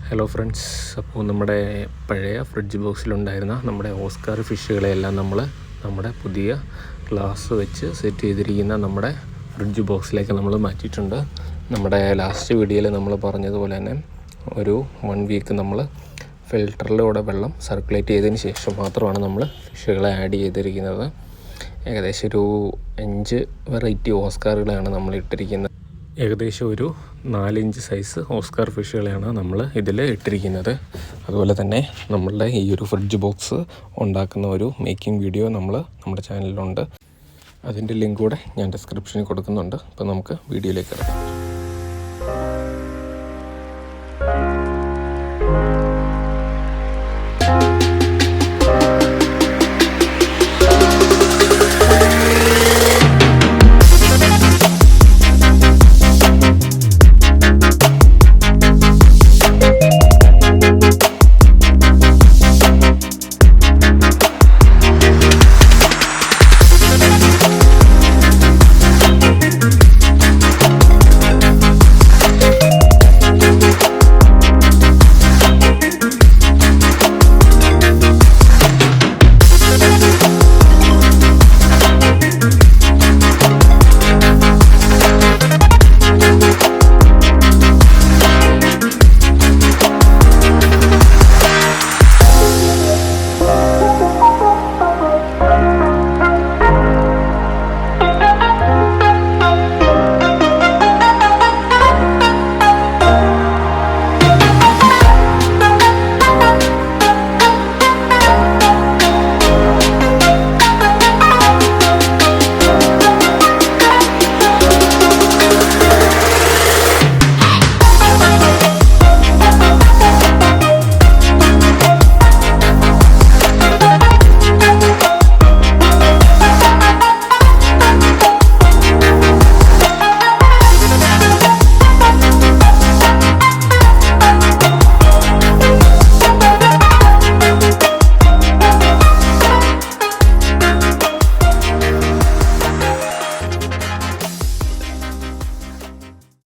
Hello friends, അപ്പോൾ നമ്മുടെ പഴയ ഫ്രിഡ്ജ് ബോക്സിലുണ്ടായിരുന്ന നമ്മുടെ ഓസ്കാർ ഫിഷുകളെയെല്ലാം നമ്മൾ നമ്മുടെ പുതിയ ഗ്ലാസ് വെച്ച് സെറ്റ് ചെയ്തിരിക്കുന്ന നമ്മുടെ ഫ്രിഡ്ജ് ബോക്സിലേക്ക് നമ്മൾ മാറ്റിയിട്ടുണ്ട്. നമ്മുടെ ലാസ്റ്റ് വീഡിയോയിൽ നമ്മൾ പറഞ്ഞതുപോലെ തന്നെ ഒരു 1 വീക്ക് നമ്മൾ ഫിൽറ്ററിലൂടെ വെള്ളം സർക്കുലേറ്റ് ചെയ്തതിന് ശേഷം മാത്രമാണ് നമ്മൾ ഫിഷുകളെ ആഡ് ചെയ്തിരിക്കുന്നത്. ഏകദേശം ഒരു 5 വെറൈറ്റി ഓസ്കാറുകളാണ് നമ്മൾ ഇട്ടിരിക്കുന്നത്. ഏകദേശം ഒരു 4 ഇഞ്ച് സൈസ് ഓസ്കാർ ഫിഷുകളെയാണ് നമ്മൾ ഇതിൽ ഇട്ടിരിക്കുന്നത്. അതുപോലെ തന്നെ നമ്മളുടെ ഈ ഒരു ഫ്രിഡ്ജ് ബോക്സ് ഉണ്ടാക്കുന്ന ഒരു മേക്കിംഗ് വീഡിയോ നമ്മുടെ ചാനലിലുണ്ട്. അതിൻ്റെ ലിങ്ക് കൂടെ ഞാൻ ഡിസ്ക്രിപ്ഷനിൽ കൊടുക്കുന്നുണ്ട്. അപ്പോൾ നമുക്ക് വീഡിയോയിലേക്ക് ഇറങ്ങാം.